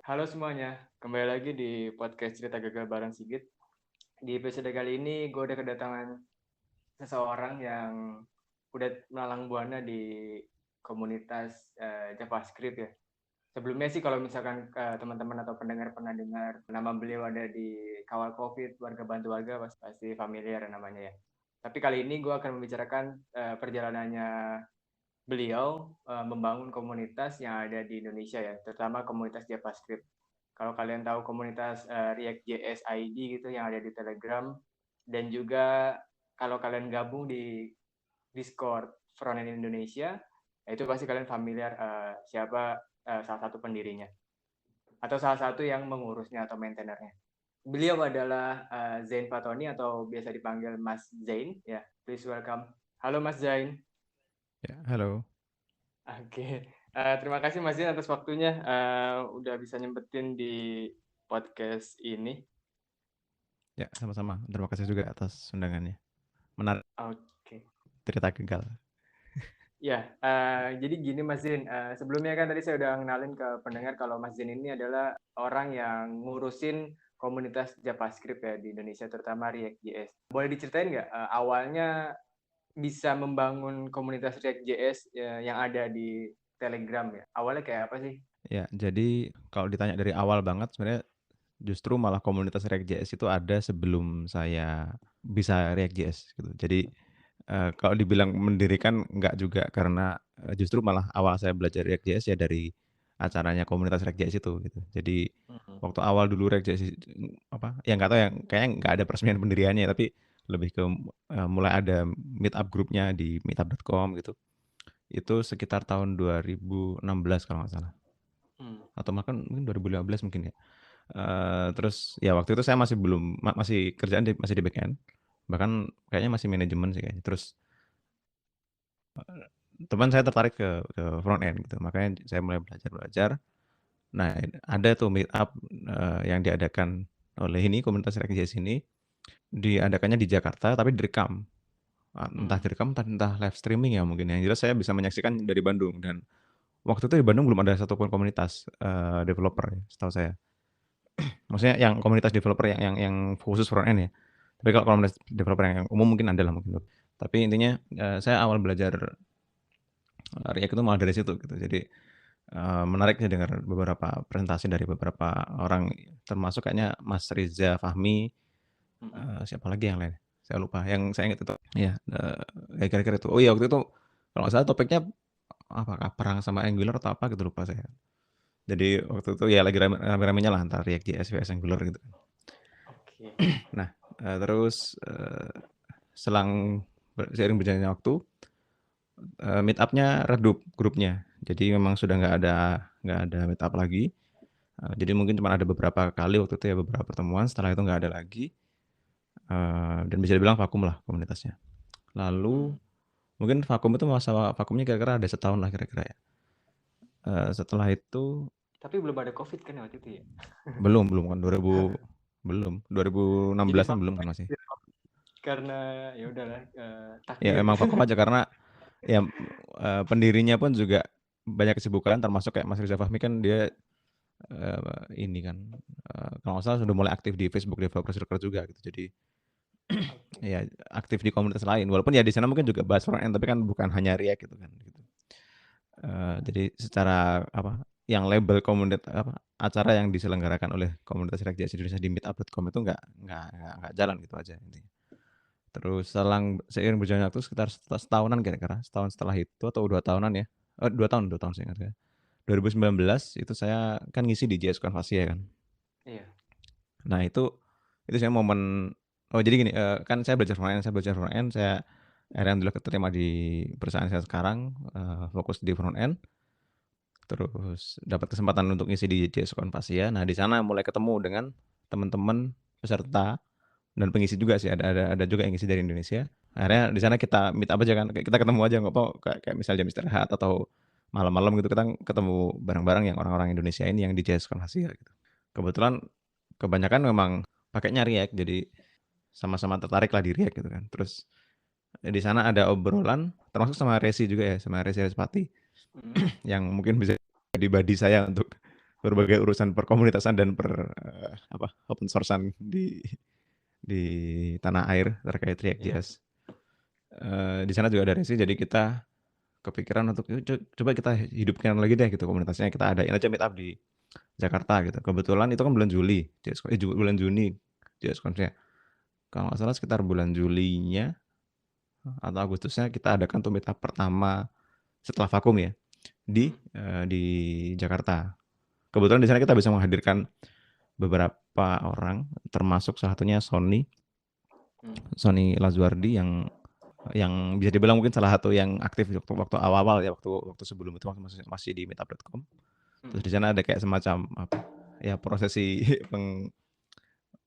Halo semuanya, kembali lagi di podcast Cerita Gagal bareng Sigit. Di episode kali ini gue udah kedatangan seseorang yang udah melalang buana di komunitas JavaScript ya. Sebelumnya sih kalau misalkan teman-teman atau pendengar pernah dengar nama beliau ada di Kawal Covid, Warga Bantu Warga, pasti familiar namanya ya. Tapi kali ini gue akan membicarakan perjalanannya beliau membangun komunitas yang ada di Indonesia ya, terutama komunitas JavaScript. Kalau kalian tahu komunitas React.js ID gitu yang ada di Telegram, dan juga kalau kalian gabung di Discord Frontend Indonesia, itu pasti kalian familiar siapa salah satu pendirinya atau salah satu yang mengurusnya atau maintainernya. Beliau adalah Zain Fatoni atau biasa dipanggil Mas Zain ya. Please welcome. Halo Mas Zain. Ya, halo. Oke, terima kasih Mas Zain atas waktunya, udah bisa nyempetin di podcast ini. Ya, sama-sama. Terima kasih juga atas undangannya. Menarik Oke. cerita gagal. Ya, jadi gini Mas Zain, sebelumnya kan tadi saya udah ngenalin ke pendengar kalau Mas Zain ini adalah orang yang ngurusin komunitas JavaScript ya di Indonesia, terutama React.js. Boleh diceritain nggak, awalnya bisa membangun komunitas React.js yang ada di Telegram ya? Awalnya kayak apa sih? Ya, jadi kalau ditanya dari awal banget sebenarnya justru malah komunitas React.js itu ada sebelum saya bisa React.js gitu. Jadi kalau dibilang mendirikan enggak juga karena justru malah awal saya belajar React.js ya dari acaranya komunitas React.js itu gitu. Jadi Mhm. waktu awal dulu React.js apa ya nggak tahu ya kayaknya nggak ada peresmian pendiriannya tapi lebih ke mulai ada meetup grupnya di meetup.com gitu. Itu sekitar tahun 2016 kalau nggak salah. Hmm. Atau bahkan mungkin 2015 mungkin ya. Terus ya waktu itu saya masih belum masih kerjaan masih di backend. Bahkan kayaknya masih manajemen sih kayaknya. Terus teman saya tertarik ke front end gitu. Makanya saya mulai belajar. Nah, ada tuh meetup yang diadakan oleh ini komunitas React.js ini diadakannya di Jakarta tapi direkam. Entah Hmm. direkam entah live streaming ya mungkin. Yang jelas saya bisa menyaksikan dari Bandung dan waktu itu di Bandung belum ada satupun komunitas developer ya, setahu saya. Maksudnya yang komunitas developer yang khusus front end ya. Tapi kalau komunitas developer yang umum mungkin ada lah mungkin. Tapi intinya saya awal belajar React itu malah dari situ gitu. Jadi menarik sih dengar beberapa presentasi dari beberapa orang termasuk kayaknya Mas Riza Fahmi, Mhm. siapa lagi yang lain? Saya lupa. Yang saya ingat itu iya, kayak kira-kira itu. Oh iya waktu itu kalau nggak salah topiknya apakah perang sama Angular atau apa gitu lupa saya. Jadi waktu itu ya lagi rame-ramenya lah antara React.js vs Angular gitu. Oke. Nah, terus selang seiring berjalannya waktu, meet-up-nya redup grupnya. Jadi memang sudah nggak ada meet up lagi. Jadi mungkin cuma ada beberapa kali waktu itu ya beberapa pertemuan. Setelah itu nggak ada lagi. Dan bisa dibilang vakum lah komunitasnya. Lalu Hmm. mungkin vakum itu masa vakumnya kira-kira ada setahun lah kira-kira ya. Setelah itu Tapi belum ada COVID kan waktu itu ya? belum kan 2016 Jadi an vakum belum kan masih. aja karena ya udahlah, Ya takdir. emang vakum aja karena ya pendirinya pun juga banyak kesibukan termasuk kayak Mas Riza Fahmi kan dia ini kan kalau nggak salah sudah mulai aktif di Facebook Developer Circle juga gitu. Jadi Oke. ya aktif di komunitas lain walaupun ya di sana mungkin juga bahas front end tapi kan bukan hanya React gitu kan gitu. Jadi secara apa yang label komunitas apa acara yang diselenggarakan oleh komunitas React.js Indonesia di meetup.com itu nggak jalan gitu aja intinya. Terus seiring berjalannya waktu sekitar setahunan kira-kira, setahun setelah itu atau 2 tahunan ya, 2 tahun saya ingat ya. 2019 itu saya kan ngisi di JS Konfasi ya kan. Iya. Nah itu saya momen oh jadi gini, kan saya belajar front end, saya akhirnya alhamdulillah keterima di perusahaan saya sekarang, fokus di front end, terus dapat kesempatan untuk ngisi di JS Konfasi ya. Nah di sana mulai ketemu dengan teman-teman peserta dan pengisi juga sih, ada juga yang ngisi dari Indonesia. Akhirnya di sana kita meet up aja kan, kayak kita ketemu aja nggak apa kayak misal jam istirahat atau malam-malam gitu kita ketemu bareng-bareng yang orang-orang Indonesia ini yang di JS Konfasi ya gitu. Kebetulan kebanyakan memang pakainya React, jadi sama-sama tertarik lah di React gitu kan. Terus di sana ada obrolan termasuk sama Resi juga ya, sama Resi Respati Mhm. yang mungkin bisa jadi buddy saya untuk berbagai urusan perkomunitasan dan open source-an di tanah air terkait Iya. React.js. Di sana juga ada Resi, jadi kita kepikiran untuk coba kita hidupkan lagi deh gitu komunitasnya, kita adain aja meet up di Jakarta gitu. Kebetulan itu kan bulan Juli, bulan Juni JSConf-nya. Kalau nggak salah sekitar bulan Julinya atau Agustusnya kita adakan tuh meet up pertama setelah vakum ya di Jakarta. Kebetulan di sana kita bisa menghadirkan beberapa orang, termasuk salah satunya Sony Lazuardi yang bisa dibilang mungkin salah satu yang aktif waktu awal-awal ya, waktu sebelum itu masih di meetup.com. Terus di sana ada kayak semacam ya prosesi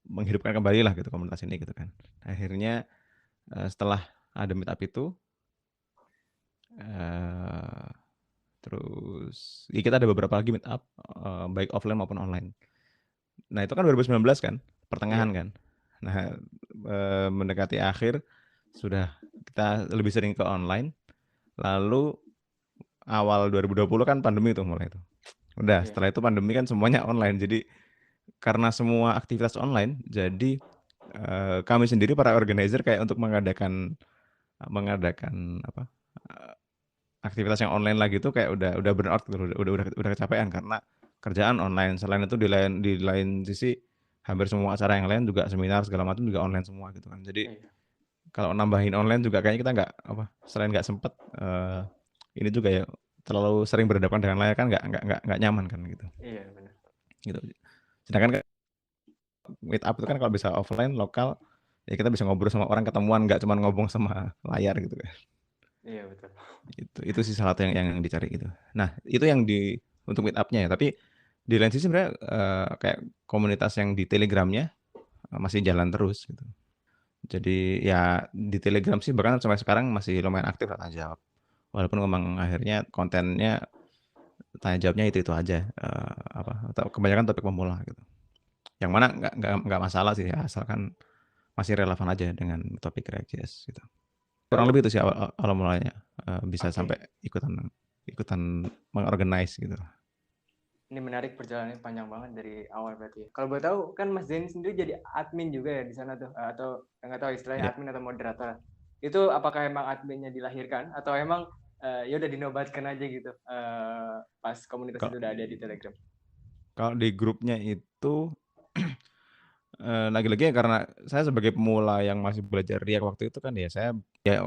menghidupkan kembali lah gitu komunitas ini gitu kan. Akhirnya setelah ada meetup itu terus ya kita ada beberapa lagi meetup baik offline maupun online. Nah itu kan 2019 kan, pertengahan Iya. kan. Nah mendekati akhir sudah kita lebih sering ke online. Lalu awal 2020 kan pandemi tuh mulai tuh. Udah Iya. setelah itu pandemi kan semuanya online. Jadi karena semua aktivitas online, jadi kami sendiri para organizer kayak untuk mengadakan apa aktivitas yang online lagi tuh kayak udah burn out gitu, udah kecapean karena kerjaan online. Selain itu di lain sisi hampir semua acara yang lain juga seminar segala macam juga online semua gitu kan. Jadi Iya. kalau nambahin online juga kayaknya kita nggak selain nggak sempet ini juga ya terlalu sering berhadapan dengan layar kan nggak nyaman kan gitu. Iya, benar. Gitu. Sedangkan meet up itu kan kalau bisa offline lokal ya kita bisa ngobrol sama orang ketemuan nggak cuma ngomong sama layar gitu kan. Iya, betul. Itu sih salah satu yang dicari gitu. Nah, itu yang untuk meet up-nya ya. Tapi di lain sisi sebenarnya kayak komunitas yang di Telegramnya masih jalan terus gitu. Jadi ya di Telegram sih bahkan sampai sekarang masih lumayan aktif tanya jawab. Walaupun memang akhirnya kontennya tanya jawabnya itu aja atau kebanyakan topik pemula gitu. Yang mana nggak masalah sih ya, asalkan masih relevan aja dengan topik React.js gitu. Kurang lebih itu sih awal mulanya bisa sampai Oke. ikutan mengorganize gitu. Ini menarik, perjalanannya panjang banget dari awal berarti ya. Kalau boleh tahu kan Mas Zain sendiri jadi admin juga ya di sana tuh, atau nggak tahu istilahnya Ya, admin atau moderator. Itu apakah emang adminnya dilahirkan atau emang ya udah dinobatkan aja gitu pas komunitas itu kalau udah ada di Telegram? kalau di grupnya itu lagi-lagi ya karena saya sebagai pemula yang masih belajar React waktu itu kan ya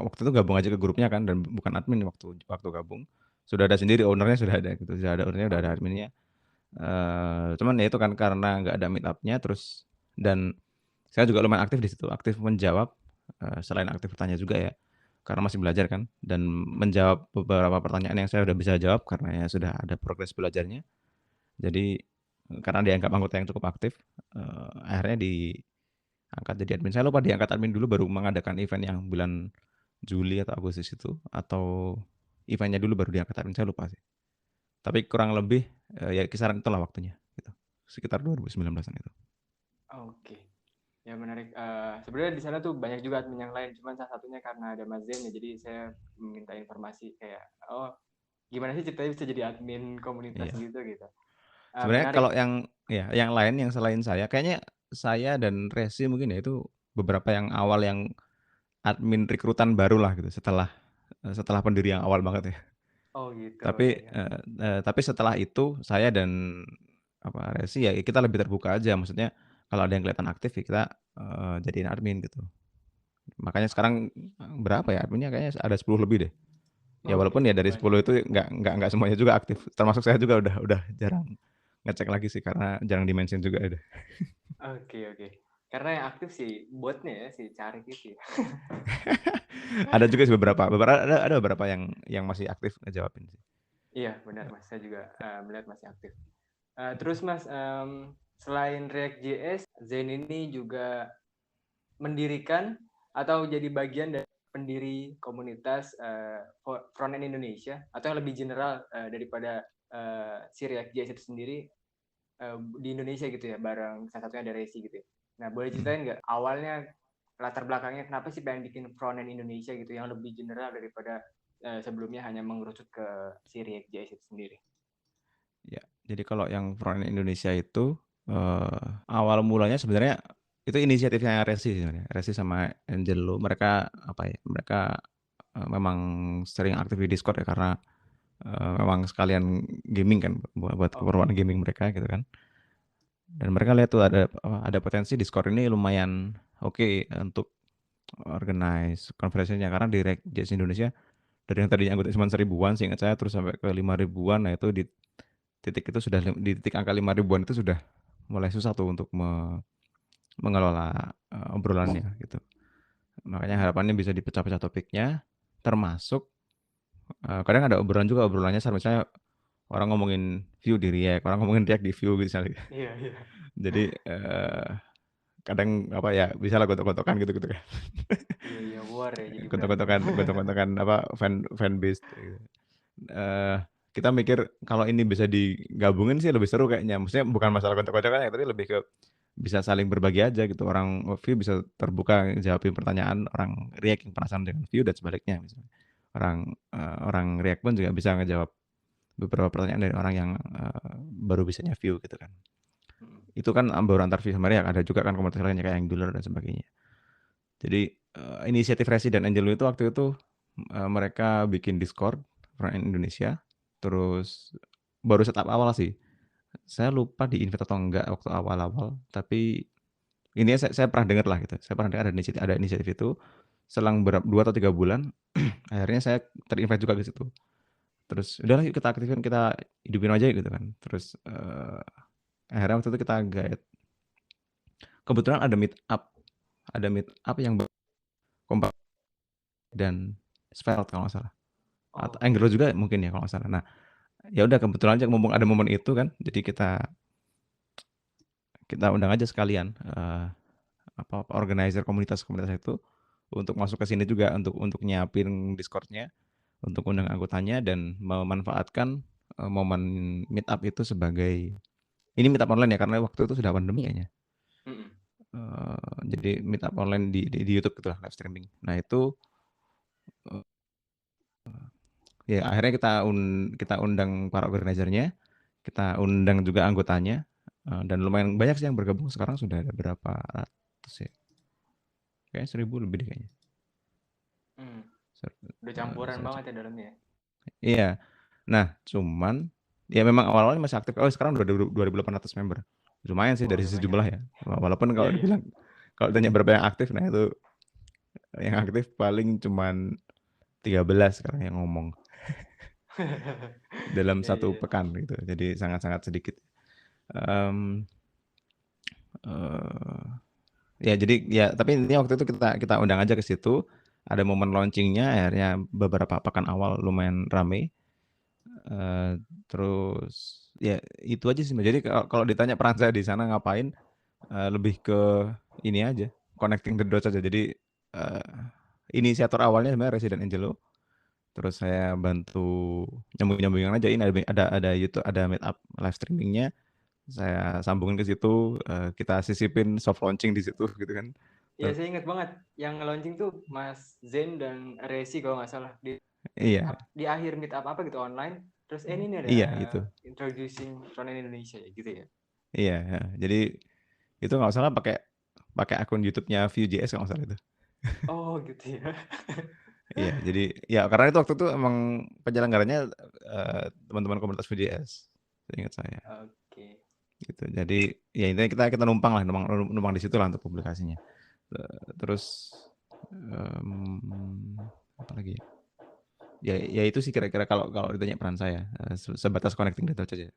waktu itu gabung aja ke grupnya kan dan bukan admin waktu waktu gabung. Sudah ada sendiri ownernya sudah ada gitu, sudah ada ownernya, udah ada adminnya. Cuman ya itu kan karena nggak ada meet up-nya terus dan saya juga lumayan aktif di situ, aktif menjawab selain aktif bertanya juga ya. Karena masih belajar kan dan menjawab beberapa pertanyaan yang saya udah bisa jawab karena ya sudah ada progres belajarnya. Jadi karena dianggap anggota yang cukup aktif, akhirnya diangkat jadi admin. Saya lupa diangkat admin dulu baru mengadakan event yang bulan Juli atau Agustus itu atau eventnya dulu baru diangkat admin, saya lupa sih. Tapi kurang lebih ya kisaran itulah waktunya gitu. Sekitar 2019-an itu. Oke. Ya menarik. Sebenarnya di sana tuh banyak juga admin yang lain, cuman salah satunya karena ada Mas Zain ya, jadi saya meminta informasi kayak, oh gimana sih ceritanya bisa jadi admin komunitas Iya. gitu gitu. Sebenarnya Menarik. kalau yang lain yang selain saya, kayaknya saya dan Resi mungkin ya itu beberapa yang awal yang admin rekrutan baru lah gitu setelah pendiri yang awal banget ya. Oh gitu Tapi, ya, ya. tapi setelah itu saya dan Resi ya kita lebih terbuka aja, maksudnya kalau ada yang kelihatan aktif ya kita jadiin admin gitu. Makanya sekarang berapa ya adminnya kayaknya ada 10 lebih deh. Ya Oke, walaupun ya dari banyak 10 ya. itu nggak semuanya juga aktif, termasuk saya juga udah jarang ngecek lagi sih karena jarang di-mention juga ada. Oke, oke. Karena yang aktif sih botnya ya, si Carik itu ya. Ada juga sih ada beberapa yang masih aktif ngejawabin sih. Iya, benar Mas. Saya juga melihat masih aktif. Terus Mas, selain React.js, Zen ini juga mendirikan atau jadi bagian dari pendiri komunitas frontend Indonesia atau yang lebih general daripada si React.js itu sendiri di Indonesia gitu ya, bareng salah satunya ada Resi gitu ya. Nah, boleh Mhm. ceritain nggak awalnya latar belakangnya kenapa sih pengen bikin frontend Indonesia gitu yang lebih general daripada sebelumnya hanya mengerucut ke si React.js itu sendiri? Ya. Jadi kalau yang front-end Indonesia itu, awal mulanya sebenarnya itu inisiatifnya Resi sebenarnya, Resi sama Angelo. Mereka apa ya, mereka, memang sering aktif di Discord ya karena, memang sekalian gaming kan, buat keperluan Oke. gaming mereka gitu kan. Dan mereka lihat tuh ada potensi Discord ini lumayan oke untuk organize conversation-nya karena di React.js Indonesia dari yang tadinya anggota cuma 1.000-an seingat saya terus sampai ke 5.000-an. Nah itu di titik itu sudah di titik angka 5.000-an itu sudah mulai susah tuh untuk mengelola, obrolannya gitu. Makanya harapannya bisa dipecah-pecah topiknya, termasuk, kadang ada obrolan juga obrolannya misalnya orang ngomongin Vue di React, orang ngomongin React di Vue misalnya. Iya, iya. Jadi, kadang apa ya, bisalah gontok-gontokan gitu-gitu kan. Iya, iya, war ya jadi berantem. Gontok-gontokan apa, fanbase gitu. Eee, kita mikir kalau ini bisa digabungin sih lebih seru kayaknya. Maksudnya bukan masalah gontok-gontokan ya, tapi lebih ke bisa saling berbagi aja gitu. Orang Vue bisa terbuka jawabin pertanyaan orang React yang penasaran dengan Vue dan sebaliknya misalnya. Orang React pun juga bisa ngejawab beberapa pertanyaan dari orang yang, baru bisanya Vue gitu kan. Mhm. Itu kan, baru antar Vue sama React, ada juga kan komunitas lainnya kayak Angular dan sebagainya. Jadi, inisiatif Resi dan Angelo itu waktu itu, mereka bikin Discord Front-end Indonesia, terus baru setup awal sih. Saya lupa di-invite atau enggak waktu awal-awal, tapi ini saya pernah dengar lah gitu. Saya pernah dengar ada inisiatif itu, selang 2 atau 3 bulan, akhirnya saya ter-invite juga ke situ. Terus, "Udahlah yuk kita aktifin, kita hidupin aja," gitu kan. Terus, akhirnya waktu itu kita guide. Kebetulan ada meet up yang kompak dan Svelte kalau nggak salah, atau Angular Oke. juga mungkin ya kalau nggak salah. Nah, ya udah kebetulan aja mumpung ada momen itu kan, jadi kita kita undang aja sekalian, organizer komunitas-komunitas itu untuk masuk ke sini juga, untuk nyiapin Discord-nya, untuk undang anggotanya dan memanfaatkan, momen meet up itu sebagai ini meet up online ya, karena waktu itu sudah pandemi kayaknya. Mhm. Jadi meet up online di YouTube gitulah, live streaming. Nah itu, eee, ya akhirnya kita undang para organizer-nya, kita undang juga anggotanya, dan lumayan banyak sih yang bergabung sekarang sudah ada berapa ratus ya, kayaknya 1.000 lebih deh kayaknya. Mhm. Ser Udah campuran se banget ya dalamnya ya? Iya. Nah, cuman ya memang awal-awalnya masih aktif. Oh, sekarang udah 2.800 member. Lumayan sih Wah, dari udah sisi banyak jumlah ya? ya. Walaupun Iya, kalau iya. dibilang kalau ditanya berapa yang aktif, nah itu yang aktif paling cuman 13 sekarang yang ngomong dalam Iya, iya, satu iya. pekan gitu. Jadi sangat-sangat sedikit. Mmm, eee, ya jadi ya tapi intinya waktu itu kita kita undang aja ke situ, ada momen launching-nya akhirnya beberapa pekan awal lumayan rame. Terus ya itu aja sih, Mbak. Jadi kalau kalau ditanya peran saya di sana ngapain, lebih ke ini aja, connecting the dots aja. Jadi, inisiator awalnya sebenarnya Resident Angelo, terus saya bantu nyambung-nyambungin aja, ini ada YouTube, ada meetup live streaming-nya, saya sambungin ke situ, kita sisipin soft launching di situ gitu kan. Iya, saya ingat banget yang launching tuh Mas Zen dan Resi kalau nggak salah di meet Iya up di akhir meet up apa gitu online. Terus ini nih ada iya itu, introducing Frontend Indonesia ya gitu ya. iya, heeh. Jadi itu nggak salah pakai pakai akun YouTube-nya Vue.js kalau nggak salah itu. Oh gitu ya. Iya, jadi ya karena itu waktu itu emang penyelenggaranya, teman-teman komunitas VJS, seingat saya, Oke. gitu. Jadi ya intinya kita kita numpang lah, numpang numpang di situ lah untuk publikasinya. Terus, mmm, apalagi ya? Ya itu sih kira-kira kalau kalau ditanya peran saya, sebatas connecting the dots aja,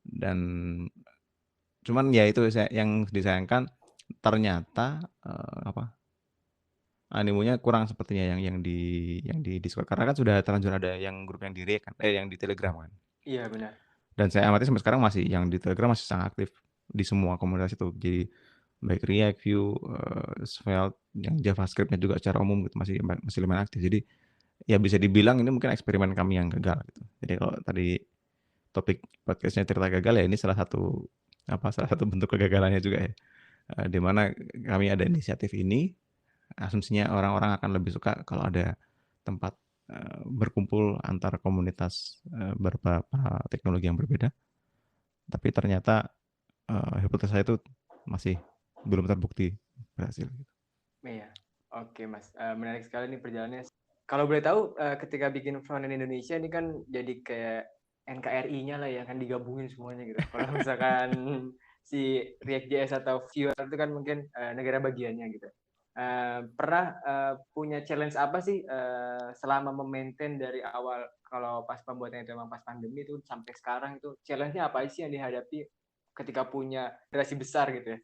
dan cuman ya itu yang disayangkan ternyata, apa, animonya kurang sepertinya yang di Discord, karena kan sudah terlanjur ada yang grup yang di React kan, yang di Telegram kan. Iya benar. Dan saya amati sampai sekarang masih yang di Telegram masih sangat aktif di semua komunitas itu. Jadi baik React, Vue, Svelte, yang JavaScript-nya juga secara umum gitu masih masih lumayan aktif. Jadi ya bisa dibilang ini mungkin eksperimen kami yang gagal gitu. Jadi kalau tadi topik podcast-nya cerita gagal ya ini salah satu salah satu bentuk kegagalannya juga ya. Di mana kami ada inisiatif ini, asumsinya orang-orang akan lebih suka kalau ada tempat, berkumpul antar komunitas, beberapa teknologi yang berbeda. Tapi ternyata hipotesa itu masih belum terbukti berhasil. Iya. Oke, Mas. Menarik sekali nih perjalanannya. Kalau boleh tahu, ketika bikin frontend Indonesia ini kan jadi kayak NKRI-nya lah ya, kan digabungin semuanya gitu. Kalau misalkan si React.js atau Vue itu kan mungkin negara bagiannya gitu. Pernah punya challenge apa sih selama memaintain dari awal, kalau pas pembuatan itu emang pas pandemi itu sampai sekarang itu challenge-nya apa sih yang dihadapi ketika punya generasi besar gitu ya,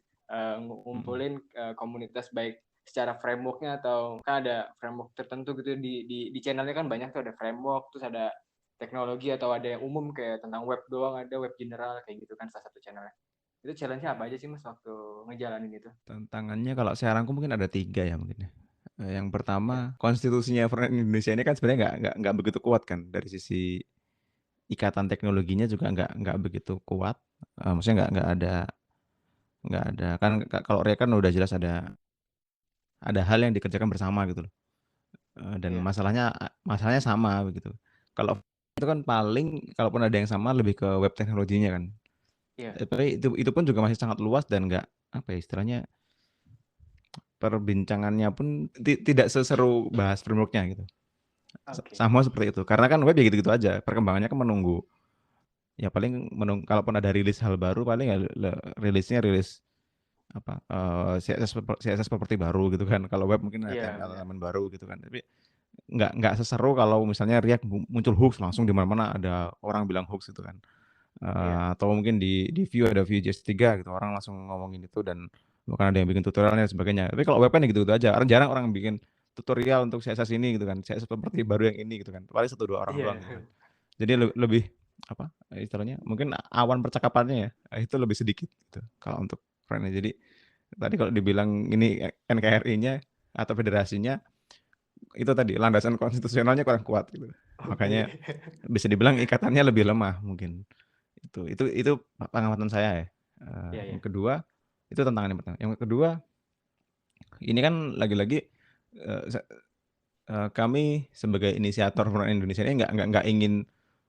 ngumpulin komunitas baik secara frameworknya, atau kan ada framework tertentu gitu di channelnya kan banyak tuh, ada framework, terus ada teknologi, atau ada yang umum kayak tentang web doang, ada web general kayak gitu kan salah satu channelnya. Itu challenge-nya apa aja sih Mas waktu ngejalanin itu? Tantangannya kalau saya rangkum mungkin ada 3 ya mungkin ya. Yang Ya, pertama, konstitusinya frontend Indonesia ini kan sebenarnya nggak begitu kuat kan, dari sisi ikatan teknologinya juga nggak begitu kuat. Maksudnya nggak ada kan, kalau React kan udah jelas ada hal yang dikerjakan bersama gitu loh, dan iya, masalahnya sama begitu. Kalau itu kan paling kalaupun ada yang sama lebih ke web teknologinya kan. iya. Tapi itu pun juga masih sangat luas dan nggak, apa ya istilahnya, perbincangannya pun tidak seseru bahas framework-nya gitu. Oke. Sama seperti itu. Karena kan web ya gitu-gitu aja, perkembangannya kan menunggu, ya paling kalaupun ada rilis hal baru paling ya rilisnya rilis apa, CSS properti baru gitu kan. Kalau web mungkin Iya, HTML benar. elemen baru gitu kan. Tapi nggak seseru kalau misalnya React muncul hooks langsung di mana-mana ada orang bilang hooks gitu kan. Iya. Atau mungkin di Vue ada Vue.js 3 gitu, orang langsung ngomongin itu dan bahkan ada yang bikin tutorialnya dan sebagainya. Tapi kalau web kan ya gitu-gitu aja. Jarang orang bikin tutorial untuk CSS ini gitu kan, CSS properti baru yang ini gitu kan. Paling 1 2 orang doang Iya. gitu kan. Jadi lebih apa istilahnya, mungkin awan percakapannya ya, itu lebih sedikit gitu kalau untuk friend-nya. Jadi tadi kalau dibilang ini NKRI-nya atau federasinya, itu tadi landasan konstitusionalnya kurang kuat gitu. Makanya Oke. bisa dibilang ikatannya lebih lemah mungkin. Itu pengamatan saya ya. Iya, iya. Yang kedua, itu tantangan yang pertama. Yang kedua, ini kan lagi-lagi, eee, se kami sebagai inisiator Front Indonesia ini nggak ingin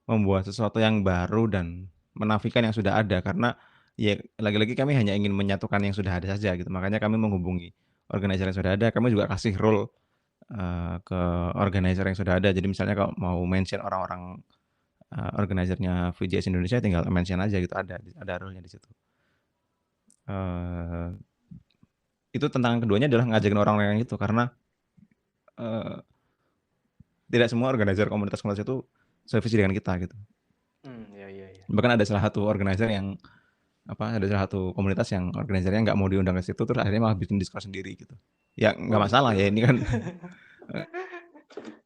membuat sesuatu yang baru dan menafikan yang sudah ada, karena ya lagi-lagi kami hanya ingin menyatukan yang sudah ada saja gitu. Makanya kami menghubungi organizer yang sudah ada, kami juga kasih role, ke organizer yang sudah ada. Jadi misalnya kalau mau mention orang-orang, organizer-nya VJS Indonesia tinggal mention aja gitu, ada role-nya di situ. Eee, itu tantangan keduanya adalah ngajakin orang-orang yang itu, karena, eee, tidak semua organizer komunitas-komunitas itu sevisi dengan kita gitu. Iya, iya, iya. Bahkan ada salah satu organizer yang ada salah satu komunitas yang organizernya nggak mau diundang ke situ, terus akhirnya malah bikin Discord sendiri gitu. Ya Oh nggak masalah ya, gitu. ini kan, eee,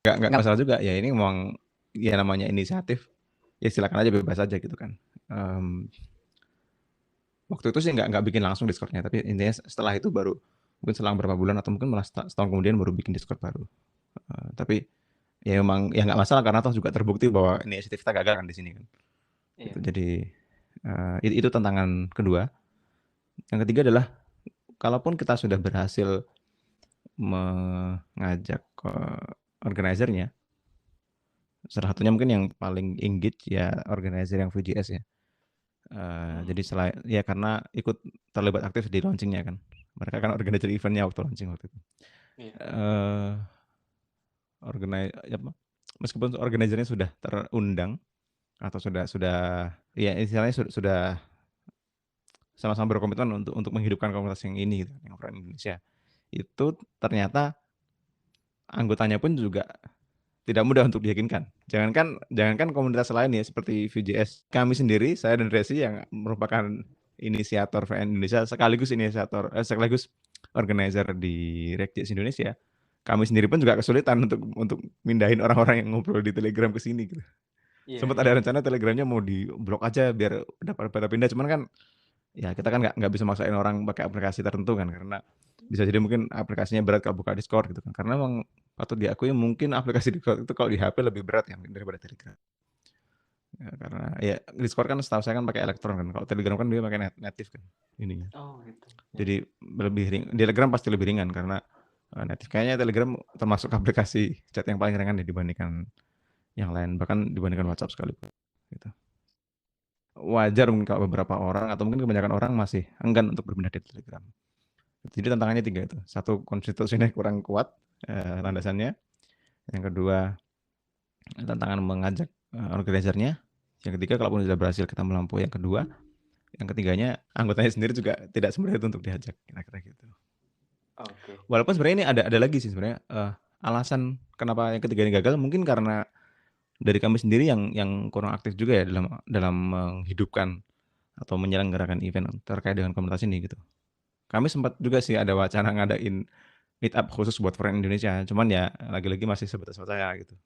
nggak masalah juga, ya ini memang ya namanya inisiatif, ya silakan aja, bebas aja gitu kan. Mmm, Waktu itu sih nggak bikin langsung Discord-nya, tapi intinya setelah itu baru mungkin selang berapa bulan atau mungkin malah setahun kemudian baru bikin Discord baru. Tapi ya emang ya nggak masalah karena toh juga terbukti bahwa inisiatif kita gagal kan di sini kan, gitu. Iya. Jadi, itu tantangan kedua. Yang ketiga adalah kalaupun kita sudah berhasil mengajak, organizer-nya, salah satunya mungkin yang paling engage ya organizer yang VJS ya. Jadi ya karena ikut terlibat aktif di launching-nya kan. Mereka kan organizer event-nya waktu launching waktu itu. Iya. Eee, ya apa, meskipun organizer-nya sudah terundang atau sudah ya istilahnya sudah sama-sama berkomitmen untuk menghidupkan komunitas yang ini gitu, yang Front Indonesia. Itu ternyata anggotanya pun juga tidak mudah untuk diyakinkan. Jangankan jangankan komunitas lain ya seperti VJS. Kami sendiri, saya dan Resi yang merupakan inisiator VN Indonesia, sekaligus organizer di React.js Indonesia. Kami sendiri pun juga kesulitan untuk mindahin orang-orang yang ngobrol di Telegram ke sini gitu. Iya, Sempat iya, ada iya. rencana Telegramnya mau di-blok aja biar dapat pada pindah, cuman kan ya kita kan nggak bisa maksain orang pakai aplikasi tertentu kan, karena bisa jadi mungkin aplikasinya berat kalau buka Discord gitu kan. Karena memang patut diakui mungkin aplikasi Discord itu kalau di HP lebih berat ya daripada Telegram. Ya, karena ya Discord kan setahu saya kan pakai elektron kan. Kalau Telegram kan dia pakai native kan ininya. Oh gitu. Ya. Jadi lebih Telegram pasti lebih ringan karena native. Kayaknya Telegram termasuk aplikasi chat yang paling ringan ya dibandingkan yang lain, bahkan dibandingkan WhatsApp sekalipun gitu. wajar mungkin kalau beberapa orang atau mungkin kebanyakan orang masih enggan untuk berpindah di Telegram. Jadi tantangannya 3 itu. Satu, konstitusinya kurang kuat landasannya. Yang kedua, tantangan mengajak organizernya. Yang ketiga, kalaupun sudah berhasil kita melampaui yang kedua. Yang ketiganya, anggotanya sendiri juga tidak semudah itu untuk diajak, kira-kira gitu. Oke. Walaupun sebenarnya ini ada lagi sih sebenarnya alasan kenapa yang ketiga ini gagal mungkin karena dari kami sendiri yang kurang aktif juga ya dalam menghidupkan atau menyelenggarakan event terkait dengan komunitas ini gitu. Kami sempat juga sih ada wacana ngadain meet up khusus buat Friend Indonesia, cuman ya lagi-lagi masih sebatas wacana gitu.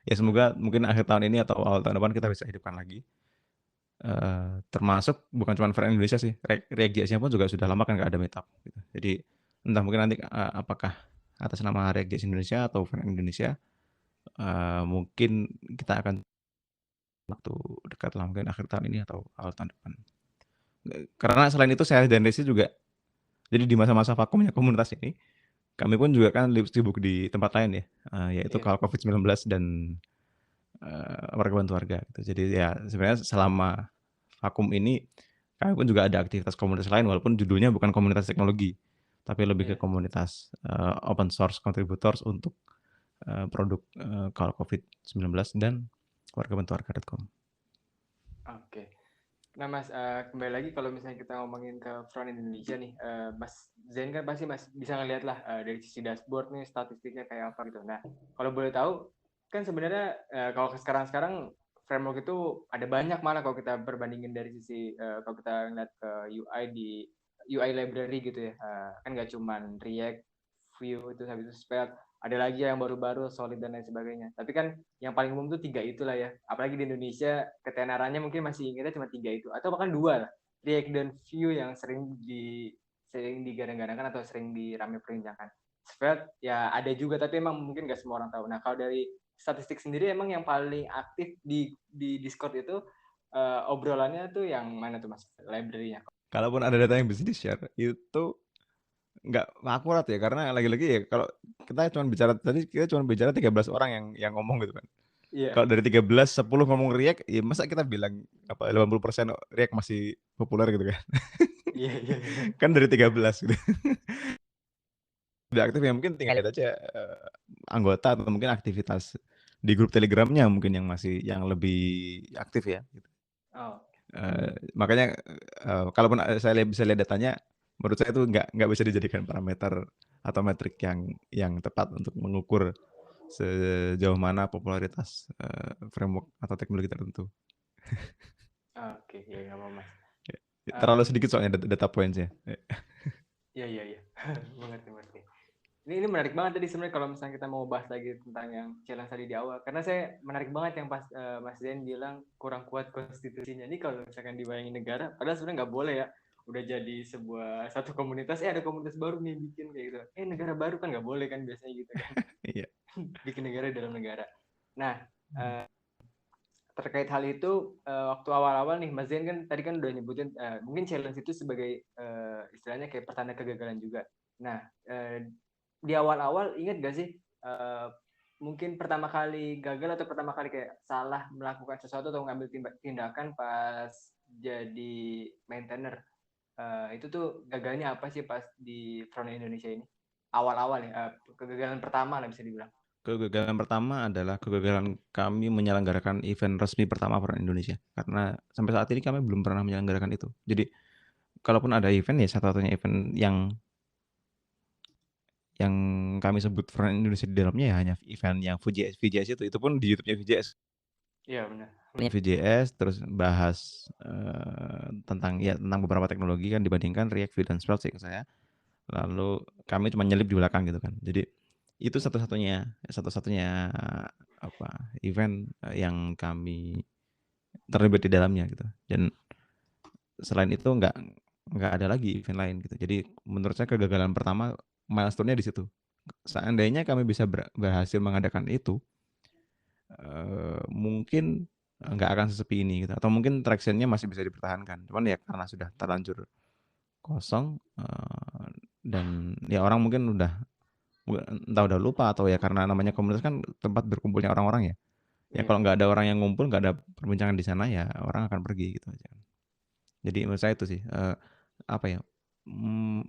Ya semoga mungkin akhir tahun ini atau awal tahun depan kita bisa hidupkan lagi. Termasuk bukan cuma Friend Indonesia sih, React.js-nya pun juga sudah lama kan nggak ada meet up gitu. Jadi entah mungkin nanti apakah atas nama React.js Indonesia atau Friend Indonesia mungkin kita akan waktu dekat lah mungkin akhir tahun ini atau awal tahun depan. Karena selain itu saya dan Desi juga jadi di masa-masa vakumnya komunitas ini kami pun juga kan sibuk di tempat lain ya, yaitu kalau COVID-19 dan warga bantu warga gitu. Jadi ya sebenarnya selama vakum ini kami pun juga ada aktivitas komunitas lain walaupun judulnya bukan komunitas teknologi, tapi lebih ke komunitas open source contributors untuk produk kalau COVID-19 dan wargabantuwarga.com. Oke. Nah Mas, kembali lagi kalau misalnya kita ngomongin ke Front Indonesia nih, Mas Zain kan pasti Mas bisa ngeliat lah dari sisi dashboard nih statistiknya kayak apa gitu. Nah kalau boleh tahu kan sebenarnya kalau sekarang framework itu ada banyak malah kalau kita perbandingin dari sisi kalau kita ngeliat ke UI di UI library gitu ya, kan nggak cuman React, Vue itu habis itu Svelte, ada lagi yang baru-baru Solid dan lain sebagainya. Tapi kan yang paling umum tuh 3 itulah ya. Apalagi di Indonesia ketenarannya mungkin masih ingatnya cuma 3 itu atau bahkan 2 lah. React dan Vue yang sering digadang-gadangkan atau sering dirame perbincangan. Svelte ya ada juga tapi emang mungkin nggak semua orang tahu. Nah kalau dari statistik sendiri emang yang paling aktif di Discord itu obrolannya tuh yang mana tuh Mas library-nya? Kalaupun ada data yang bisa di-share itu nggak akurat ya karena lagi-lagi ya kalau kita cuma bicara 13 orang yang ngomong gitu kan. Kalau dari 13, 10 ngomong React, ya masa kita bilang 80% React masih populer gitu kan. Iya. Kan dari 13 gitu. Udah aktif ya mungkin tinggal lihat aja anggota atau mungkin aktivitas di grup Telegramnya mungkin yang lebih aktif ya gitu. Makanya kalaupun saya bisa lihat datanya, menurut saya itu nggak bisa dijadikan parameter atau metrik yang tepat untuk mengukur sejauh mana popularitas framework atau teknologi tertentu. Oke, ya nggak apa-apa Mas. Terlalu sedikit soalnya data points-nya. Iya. Mengerti. Ini menarik banget tadi sebenarnya kalau misalnya kita mau bahas lagi tentang yang challenge tadi di awal. Karena saya menarik banget yang pas Mas Zain bilang kurang kuat konstitusinya. Ini kalau misalkan dibayangin negara, padahal sebenarnya nggak boleh ya. Udah jadi satu komunitas, ada komunitas baru nih bikin kayak gitu. Negara baru kan nggak boleh kan biasanya gitu kan. Iya. Bikin negara dalam negara. Nah, terkait hal itu waktu awal-awal nih Mas Zain kan tadi kan udah nyebutin mungkin challenge itu sebagai istilahnya kayak pertanda kegagalan juga. Nah di awal-awal ingat gak sih mungkin pertama kali gagal atau pertama kali kayak salah melakukan sesuatu atau ngambil tindakan pas jadi maintainer itu tuh gagalnya apa sih pas di Front Indonesia ini awal-awal ya kegagalan pertama lah bisa dibilang. Kegagalan pertama adalah kegagalan kami menyelenggarakan event resmi pertama Front Indonesia. Karena sampai saat ini kami belum pernah menyelenggarakan itu. Jadi kalaupun ada event ya satu-satunya event yang kami sebut Front Indonesia di dalamnya ya hanya event yang VJS itu pun di YouTube-nya VJS. Iya benar. VJS terus bahas tentang beberapa teknologi kan dibandingkan React, Vue dan Svelte sih saya. Lalu kami cuma nyelip di belakang gitu kan. Jadi itu satu-satunya event yang kami terlibat di dalamnya gitu. Dan selain itu nggak ada lagi event lain gitu. Jadi menurut saya kegagalan pertama milestone-nya di situ. Seandainya kami bisa berhasil mengadakan itu, mungkin nggak akan sesepi ini gitu. Atau mungkin traction-nya masih bisa dipertahankan. Cuman ya karena sudah terlanjur kosong dan ya orang mungkin entah udah lupa atau ya karena namanya komunitas kan tempat berkumpulnya orang-orang ya. Ya Iya. kalau nggak ada orang yang ngumpul, nggak ada perbincangan di sana, ya orang akan pergi gitu aja. Jadi menurut saya itu sih, apa ya, mmm,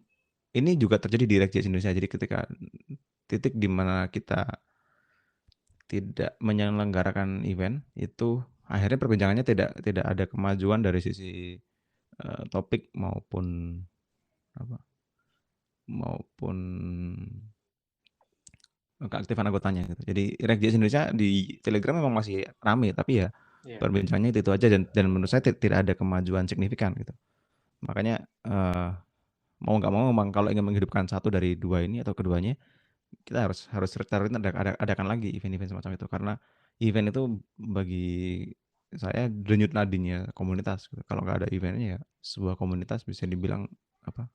ini juga terjadi di React.js Indonesia. Jadi ketika titik di mana kita tidak menyelenggarakan event, itu akhirnya perbincangannya tidak tidak ada kemajuan dari sisi, topik maupun apa, maupun keaktifan anggotanya gitu. Jadi React.js Indonesia di Telegram memang masih rame, tapi ya Iya. perbincangannya itu aja dan menurut saya tidak ada kemajuan signifikan gitu. Makanya, mau nggak mau memang kalau ingin menghidupkan satu dari dua ini atau keduanya, kita harus rutin adakan lagi event-event semacam itu. Karena event itu bagi saya denyut nadinya komunitas gitu. Kalau nggak ada eventnya ya sebuah komunitas bisa dibilang apa,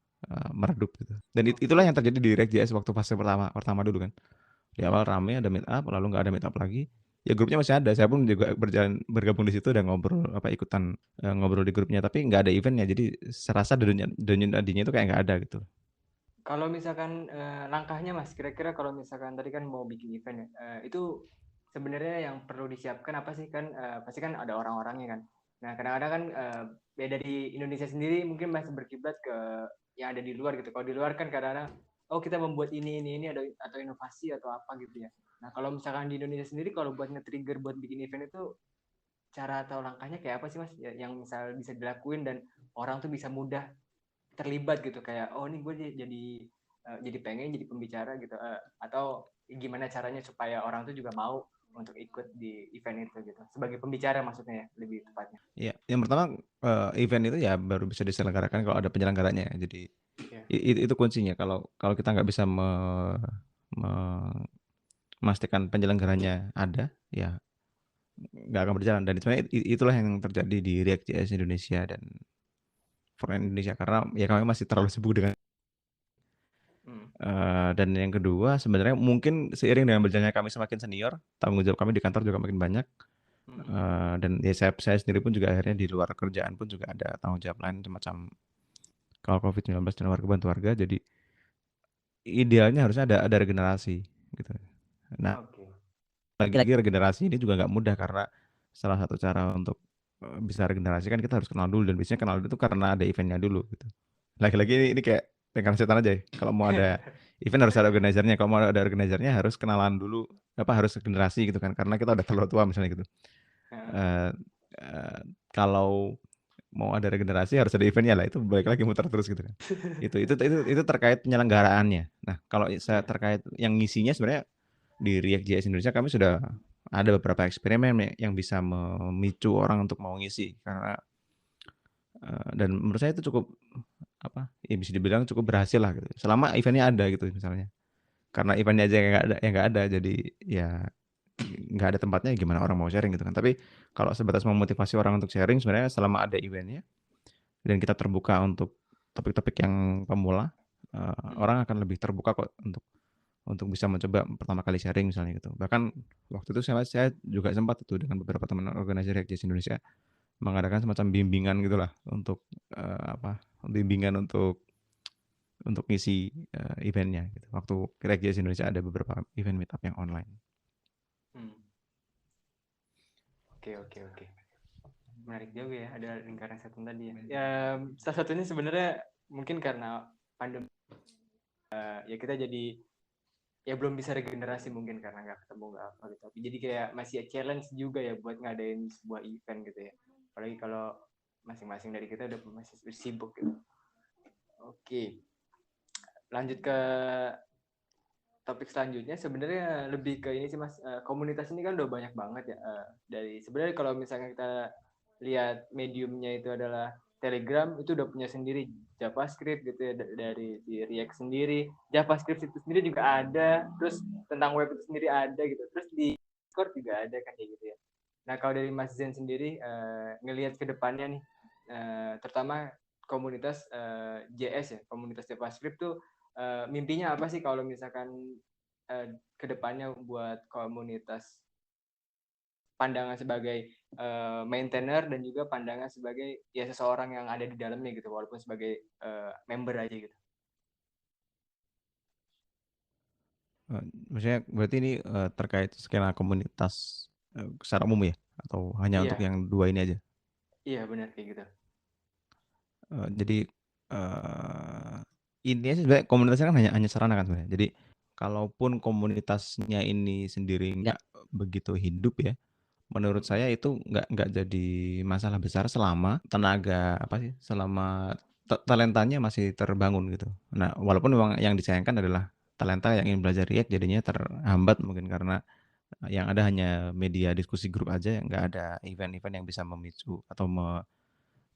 meredup gitu. Dan itulah Oke. yang terjadi di React.js waktu fase pertama pertama dulu kan. Di awal rame ada meet up, lalu nggak ada meet up lagi. Ya grupnya masih ada, saya pun juga bergabung di situ dan ngobrol apa ikutan, ngobrol di grupnya, tapi nggak ada eventnya. Jadi serasa denyut denyut nadinya itu kayak nggak ada gitu. Kalau misalkan langkahnya Mas, kira-kira kalau misalkan tadi kan mau bikin event ya, itu sebenarnya yang perlu disiapkan apa sih kan? Pasti kan ada orang-orangnya kan. Nah kadang-kadang kan beda di Indonesia sendiri mungkin masih berkiblat ke yang ada di luar gitu. Kalau di luar kan kadang-kadang oh kita membuat ini ada atau inovasi atau apa gitu ya. Nah kalau misalkan di Indonesia sendiri kalau buat nge-trigger buat bikin event itu cara atau langkahnya kayak apa sih Mas? Yang misal bisa dilakuin dan orang tuh bisa mudah terlibat gitu kayak oh ini gue jadi pengen jadi pembicara gitu atau gimana caranya supaya orang tuh juga mau untuk ikut di event itu gitu sebagai pembicara maksudnya ya lebih tepatnya. Iya, yang pertama, event itu ya baru bisa diselenggarakan kalau ada penyelenggaranya ya. Jadi Iya. itu kuncinya. Kalau kalau kita nggak bisa memastikan penyelenggaranya ada, ya nggak akan berjalan. Dan sebenarnya itulah yang terjadi di React.js Indonesia dan Frontend Indonesia karena ya kami masih terlalu sibuk dengan Hmm. dan yang kedua sebenarnya mungkin seiring dengan berjalannya kami semakin senior, tanggung jawab kami di kantor juga makin banyak, Hmm. dan ya saya sendiri pun juga akhirnya di luar kerjaan pun juga ada tanggung jawab lain semacam kalau COVID-19 dan warga bantu warga, jadi idealnya harusnya ada regenerasi gitu. Nah, Oke. lagi-lagi regenerasi ini juga nggak mudah karena salah satu cara untuk, bisa regenerasi kan kita harus kenal dulu dan biasanya kenal dulu itu karena ada event-nya dulu gitu. Lagi-lagi ini kayak lingkaran setan aja ya, kalau mau ada event harus ada organizer-nya, kalau mau ada organizer-nya harus kenalan dulu, apa, harus regenerasi gitu kan, karena kita udah terlalu tua misalnya gitu. Eee eee, Kalau mau ada regenerasi harus ada event-nya lah, itu balik lagi muter terus gitu kan. Itu terkait penyelenggaraannya. Nah, kalau saya Iya. terkait yang ngisinya sebenarnya di React.js Indonesia kami sudah ada beberapa eksperimen yang bisa memicu orang untuk mau ngisi karena, dan menurut saya itu cukup, apa, ya bisa dibilang cukup berhasil lah gitu, selama event-nya ada gitu misalnya. Karena event-nya aja yang nggak ada, jadi ya nggak ada tempatnya gimana orang mau sharing gitu kan. Tapi kalau sebatas memotivasi orang untuk sharing sebenarnya selama ada event-nya dan kita terbuka untuk topik-topik yang pemula, Hmm. orang akan lebih terbuka kok untuk bisa mencoba pertama kali sharing misalnya gitu. Bahkan waktu itu saya juga sempat itu dengan beberapa teman organisasi React.js Indonesia mengadakan semacam bimbingan gitulah untuk, apa, bimbingan untuk ngisi, event-nya gitu. Waktu React.js Indonesia ada beberapa event meetup yang online. Hmm. Oke, oke, oke. Menarik juga ya ada lingkaran setan tadi ya. Ya salah satunya sebenarnya mungkin karena pandemi ya kita jadi ya belum bisa regenerasi mungkin karena nggak ketemu nggak apa gitu tapi jadi kayak masih challenge juga ya buat ngadain sebuah event gitu ya apalagi kalau masing-masing dari kita udah masih sibuk gitu. Oke, lanjut ke topik selanjutnya sebenarnya lebih ke ini sih Mas. Komunitas ini kan udah banyak banget ya. Dari sebenarnya kalau misalnya kita lihat mediumnya itu adalah Telegram itu udah punya sendiri JavaScript gitu ya dari di React sendiri. JavaScript itu sendiri juga ada, terus tentang web itu sendiri ada gitu. Terus di Discord juga ada kan kayak gitu ya. Nah, kalau dari Mas Zen sendiri ngelihat ke depannya nih terutama komunitas JS ya, komunitas JavaScript tuh mimpinya apa sih kalau misalkan kedepannya buat komunitas pandangan sebagai maintainer dan juga pandangan sebagai ya seseorang yang ada di dalamnya gitu walaupun sebagai member aja gitu. Maksudnya berarti ini, terkait skena komunitas, secara umum ya? Atau hanya untuk Iya, yang 2 ini aja? iya benar kayak gitu. Jadi, eee, intinya sih sebenarnya komunitasnya kan hanya sarana kan sebenarnya. Jadi, kalaupun komunitasnya ini sendiri nggak begitu hidup ya, menurut Mhm. saya itu nggak jadi masalah besar selama tenaga apa sih, selama talentanya masih terbangun gitu. Nah, walaupun memang yang disayangkan adalah talenta yang ingin belajar React jadinya terhambat mungkin karena yang ada hanya media diskusi grup aja, nggak ada event-event yang bisa memicu atau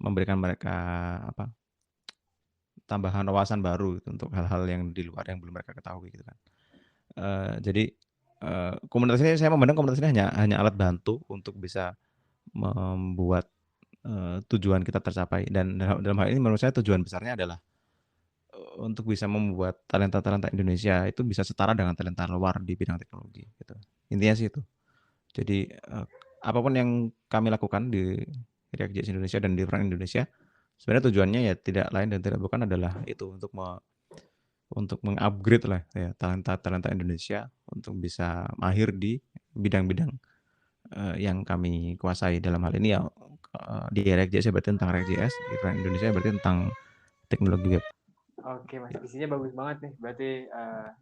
memberikan mereka apa, tambahan wawasan baru gitu untuk hal-hal yang di luar yang belum mereka ketahui gitu kan. Jadi, komunitas ini saya memandang komunitas ini hanya alat bantu untuk bisa membuat, tujuan kita tercapai dan dalam hal ini menurut saya tujuan besarnya adalah, untuk bisa membuat talenta-talenta Indonesia itu bisa setara dengan talenta luar di bidang teknologi gitu. Intinya sih itu. Jadi, apa yang kami lakukan di React.js Indonesia dan di Front Indonesia, sebenarnya tujuannya ya tidak lain dan tidak bukan adalah itu untuk meng-upgrade lah ya talenta-talenta Indonesia untuk bisa mahir di bidang-bidang, yang kami kuasai. Dalam hal ini ya, di React.js ya berarti tentang React.js, di Front Indonesia berarti tentang teknologi web. Oke Mas, visinya bagus banget nih. Berarti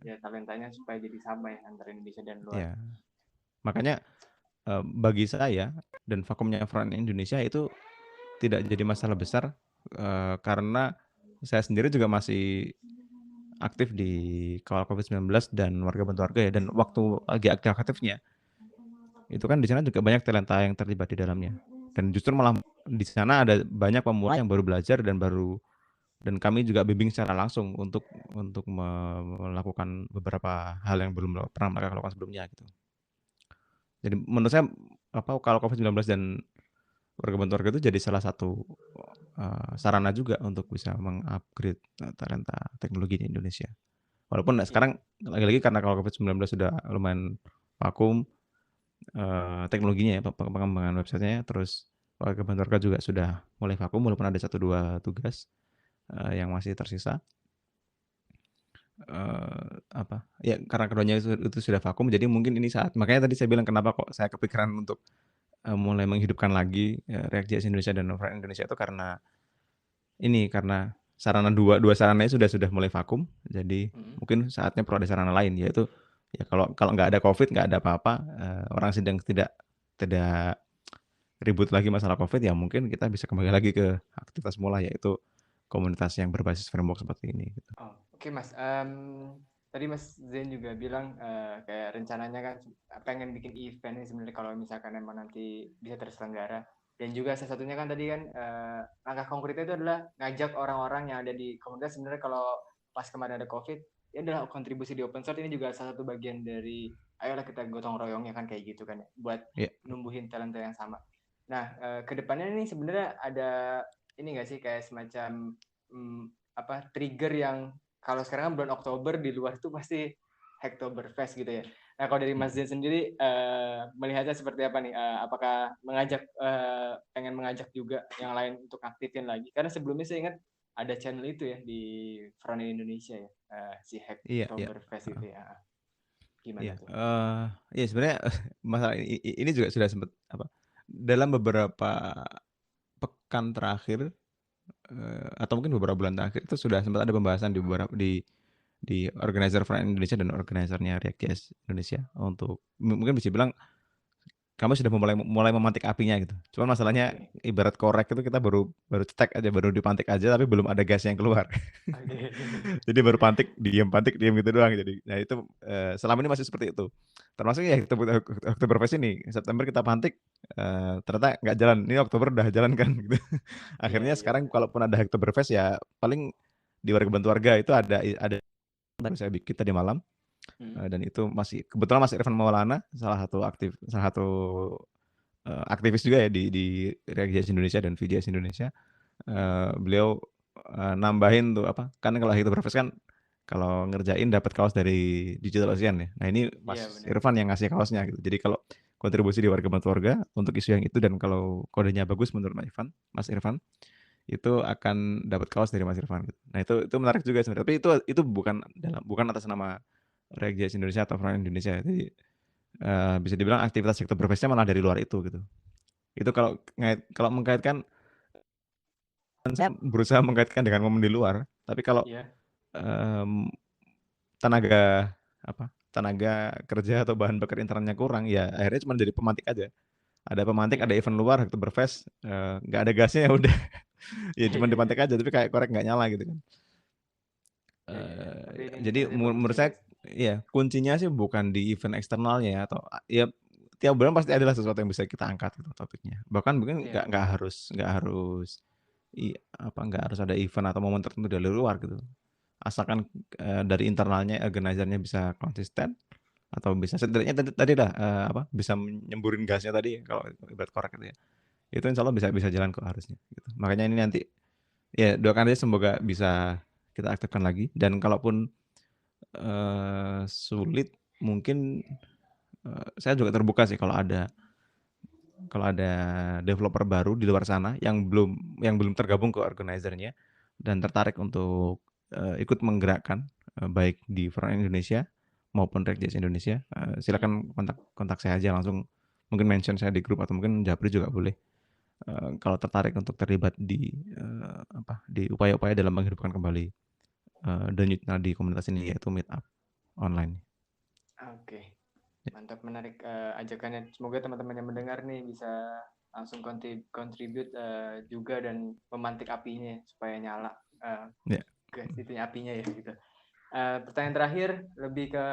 ya talentanya supaya jadi sama ya antara Indonesia dan luar. Ya, makanya, bagi saya dan vakumnya Front Indonesia itu tidak jadi masalah besar, karena saya sendiri juga masih aktif di kawal Covid-19 dan warga bantu warga ya, dan waktu lagi aktif-aktifnya, itu kan di sana juga banyak talenta yang terlibat di dalamnya. Dan justru malah di sana ada banyak pemula yang baru belajar dan kami juga bimbing secara langsung untuk melakukan beberapa hal yang belum pernah mereka lakukan sebelumnya gitu. Jadi menurut saya kalau Covid-19 dan warga bantu warga itu jadi salah satu, sarana juga untuk bisa meng-upgrade, talenta teknologi di Indonesia. Walaupun Iya. sekarang lagi-lagi karena kalau Covid-19 sudah lumayan vakum, teknologinya ya, pengembangan website-nya, terus warga bantu warga juga sudah mulai vakum walaupun ada 1, 2 tugas, yang masih tersisa. Ya karena keduanya itu sudah vakum jadi mungkin ini makanya tadi saya bilang kenapa kok saya kepikiran untuk, mulai menghidupkan lagi, React.js Indonesia dan Front Indonesia itu karena sarana dua sarananya sudah mulai vakum, jadi Mhm. mungkin saatnya perlu ada sarana lain, yaitu ya kalau kalau nggak ada Covid, nggak ada apa-apa, orang sedang tidak ribut lagi masalah Covid, ya mungkin kita bisa kembali lagi ke aktivitas semula, yaitu komunitas yang berbasis framework seperti ini, gitu. Oh, oke Mas. Tadi Mas Zain juga bilang kayak rencananya kan pengen bikin event nih sebenarnya kalau misalkan emang nanti bisa terselenggara. Dan juga salah satunya kan tadi kan langkah konkretnya itu adalah ngajak orang-orang yang ada di komunitas sebenarnya kalau pas kemarin ada COVID, ya adalah kontribusi di open source ini juga salah satu bagian dari ayolah kita gotong royong ya kan kayak gitu kan ya, buat Iya. numbuhin talenta yang sama. Nah, kedepannya nih sebenarnya ada ini nggak sih kayak semacam hmm, trigger yang kalau sekarang kan bulan Oktober di luar itu pasti Hacktoberfest gitu ya. Nah kalau dari Mas Mhm. Zain sendiri melihatnya seperti apa nih? Apakah pengen mengajak juga yang lain untuk aktifin lagi? Karena sebelumnya saya ingat ada channel itu ya di Front Indonesia ya, si Iya iya, Hacktoberfest heeh, itu ya. Gimana iya, tuh? iya sebenarnya masalah ini juga sudah sempat dalam beberapa pekan terakhir, atau mungkin beberapa bulan terakhir itu sudah sempat ada pembahasan di beberapa di organizer Front Indonesia dan organizernya React.js Indonesia untuk mungkin bisa bilang kami sudah mulai memantik apinya gitu. Cuman masalahnya Oke. ibarat korek itu kita baru baru cetek aja, baru dipantik aja tapi belum ada gas yang keluar. Oke. Jadi baru pantik diam gitu doang jadi. Nah itu, selama ini masih seperti itu. Termasuk ya Oktoberfest ini, September kita pantik, ternyata nggak jalan, ini Oktober udah jalan kan gitu. Iya, Akhirnya iya sekarang benar. kalaupun ada Oktoberfest ya paling di Warga Bantu Warga itu ada saya bikin tadi malam, Hmm. dan itu kebetulan Mas Irfan Maulana salah satu, aktivis juga ya di React.js Indonesia dan Vue.js Indonesia. Hmm. Beliau, nambahin tuh kan kalau Oktoberfest kan kalau ngerjain dapat kaos dari Digital Ocean ya. Nah ini Iya Mas benar. Irfan yang ngasih kaosnya gitu. Jadi kalau kontribusi di Warga Bantu Warga untuk isu yang itu dan kalau kodenya bagus menurut Mas Irfan, itu akan dapat kaos dari Mas Irfan gitu. Nah itu menarik juga sebenarnya, tapi itu bukan atas nama React.js Indonesia atau Front Indonesia. Jadi, bisa dibilang aktivitas Oktoberfest-nya malah dari luar itu gitu. Itu kalau mengkaitkan kan saya berusaha mengkaitkan dengan momen di luar, tapi kalau, Iya. mmm, tenaga tenaga kerja atau bahan bakar internalnya kurang, ya akhirnya cuma jadi pemantik aja. Ada pemantik, Iya. ada event luar, Oktoberfest, nggak ada gasnya ya udah, ya Iya, cuma iya, iya. dipantik aja, tapi kayak korek nggak nyala gitu kan. Iya, iya, iya. Tapi ini Jadi ide bagus menurut juga saya sih. iya, kuncinya sih bukan di event eksternalnya ya atau ya tiap bulan pasti adalah sesuatu yang bisa kita angkat gitu topiknya. Bahkan mungkin Iya. nggak harus nggak harus ada event atau momen tertentu dari luar gitu. Asalkan, dari internalnya organizer-nya bisa konsisten atau bisa setidaknya tadi bisa nyemburin gasnya tadi kalau ibarat korek itu ya. Itu insyaallah bisa bisa jalan kok harusnya gitu. Makanya ini nanti ya doakan aja semoga bisa kita aktifkan lagi dan kalaupun, sulit mungkin, saya juga terbuka sih kalau ada developer baru di luar sana yang belum tergabung ke organizer-nya dan tertarik untuk, ikut menggerakkan, baik di Front Indonesia maupun React.js Indonesia, Hmm. silakan kontak kontak saya aja langsung, mungkin mention saya di grup atau mungkin japri juga boleh, kalau tertarik untuk terlibat di upaya-upaya dalam menghidupkan kembali, denyutnya di komunitas ini yaitu Meetup online. Oke. Mantap, menarik ajakannya. Semoga teman-teman yang mendengar nih bisa langsung contribute juga dan memantik apinya supaya nyala Ya. gas itu apinya ya gitu. Pertanyaan terakhir lebih ke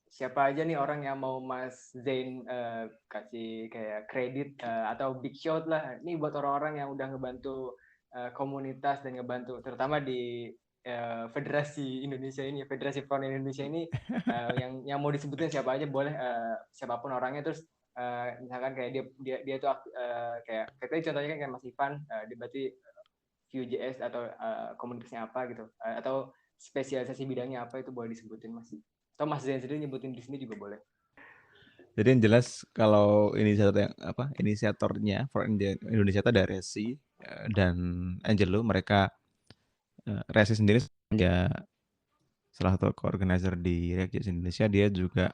siapa aja nih orang yang mau Mas Zain kasih kayak kredit atau big shout lah. Ini buat orang-orang yang udah ngebantu komunitas dan ngebantu terutama di Federasi Indonesia ini, Federasi Front Indonesia ini yang mau disebutin siapa aja boleh siapapun orangnya terus misalkan kayak dia tuh kayak tadi contohnya kan kayak Mas Ivan dia berarti Vue.js atau komunitasnya apa gitu atau spesialisasi bidangnya apa itu boleh disebutin Mas. Atau Mas Zain sendiri nyebutin di sini juga boleh. Jadi yang jelas kalau inisiatornya for Indonesia itu ada Resi, dan Angelo, mereka, Resi sendiri ya salah satu co-organizer di React.js Indonesia, dia juga,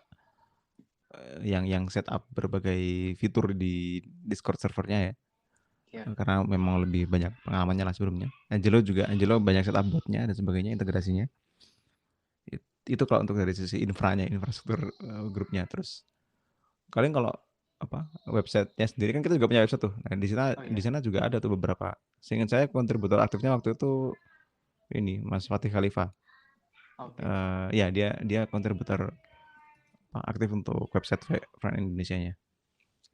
yang set up berbagai fitur di Discord servernya ya, Ya. karena memang lebih banyak pengalamannya lah sebelumnya. Angelo banyak set up bot-nya dan sebagainya, integrasinya. Itu kalau untuk dari sisi infrastruktur, grupnya. Terus kalian kalau websitenya sendiri kan kita juga punya website tuh. Nah Oh di iya. sana juga ada tuh beberapa. Seingat saya kontributor aktifnya waktu itu ini Mas Fatih Khalifa. Oke. Ya dia kontributor aktif untuk website Front Indonesia-nya.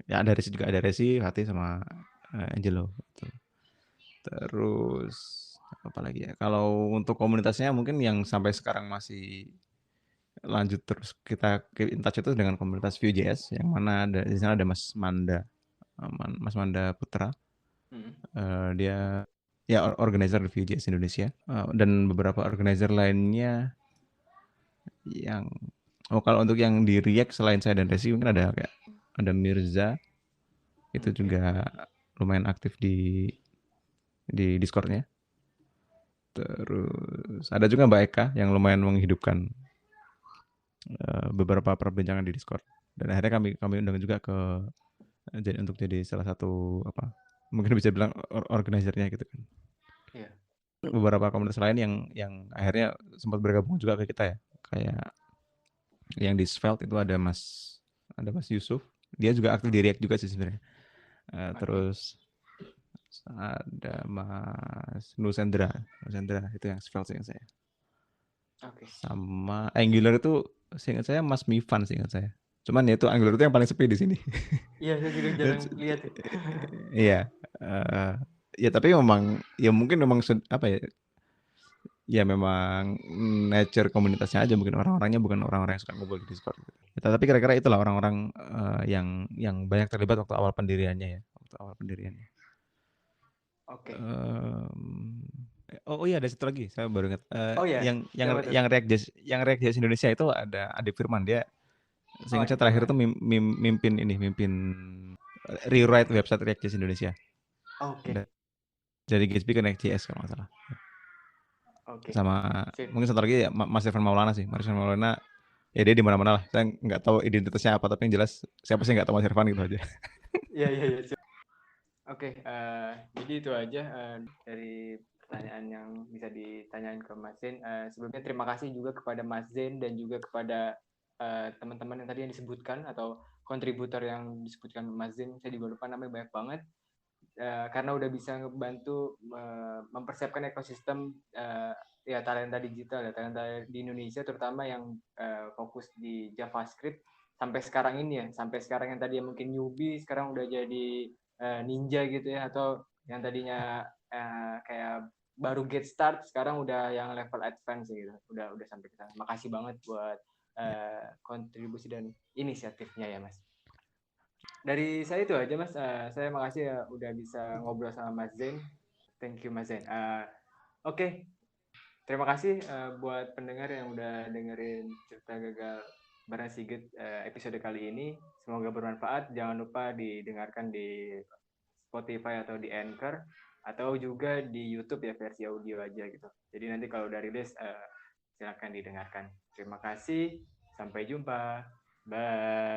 Ya ada Resi, Fatih sama Angelo. Gitu. Terus apa lagi ya? Kalau untuk komunitasnya mungkin yang sampai sekarang masih lanjut terus kita keep in touch itu dengan komunitas Vue.js yang mana di sana ada Mas Manda Putra. Hmm. Dia ya organizer di Vue.js Indonesia, dan beberapa organizer lainnya yang kalau untuk yang di React selain saya dan Resi mungkin ada Mirza, itu Oke. juga lumayan aktif di Discord-nya. Terus ada juga Mbak Eka yang lumayan menghidupkan beberapa perbincangan di Discord. Dan akhirnya kami undang juga untuk jadi salah satu mungkin bisa bilang organizer-nya gitu kan. Iya. Beberapa komunitas lain yang akhirnya sempat bergabung juga ke kita ya. Kayak yang di Svelte itu ada Mas Yusuf. Dia juga aktif di React juga sih sebenarnya. Oke. Terus ada Mas Nusendra itu yang Svelte seingat saya. Oke. Sama Angular itu seingat saya Mas Mifan seingat saya. Cuman ya itu Angular itu yang paling sepi di sini. Iya, saya juga jarang lihat ya. Iya, eee, ya tapi ya ya memang nature komunitasnya aja mungkin orang-orangnya bukan orang-orang yang suka ngumpul di Discord gitu. Ya, tapi kira-kira itulah orang-orang, yang banyak terlibat waktu awal pendiriannya ya, waktu awal pendiriannya. Oke. Mmm, oh iya ada satu lagi saya baru ingat, Oh ya, yang yang siapa tuh? yang React.js Indonesia itu ada Adip Firman, dia Oh, seingat di saya terakhir Firman. itu mimpin rewrite website React.js Indonesia. Oke. Dari Gatsby ke Next.js kalau nggak salah. Oke. Sama Sip. mungkin satu lagi ya Mas Irfan Maulana sih. Mas Irfan Maulana Ya dia di mana-mana lah. Saya nggak tahu identitasnya apa, tapi yang jelas siapa sih nggak tahu Mas Irfan gitu aja. Iya, iya, iya. Oke, jadi itu aja dari pertanyaan yang bisa ditanyain ke Mas Zain. Sebelumnya terima kasih juga kepada Mas Zain dan juga kepada teman-teman yang tadi yang disebutkan atau kontributor yang disebutkan Mas Zain. Saya juga lupa namanya banyak banget. Karena udah bisa ngebantu mempersiapkan ekosistem ya talenta digital ya talenta di Indonesia terutama yang fokus di JavaScript sampai sekarang ini ya sampai sekarang yang tadi yang mungkin newbie sekarang udah jadi ninja gitu ya atau yang tadinya kayak baru get start sekarang udah yang level advance gitu udah sampai ke sana. Makasih banget buat kontribusi dan inisiatifnya ya Mas. Dari saya itu aja Mas. Saya makasih ya udah bisa ngobrol sama Mas Zain. Thank you Mas Zain. Oke, terima kasih buat pendengar yang udah dengerin cerita gagal bareng Sigit episode kali ini. Semoga bermanfaat. Jangan lupa didengarkan di Spotify atau di Anchor atau juga di YouTube ya versi audio aja gitu. Jadi nanti kalau udah rilis silakan didengarkan. Terima kasih. Sampai jumpa. Bye.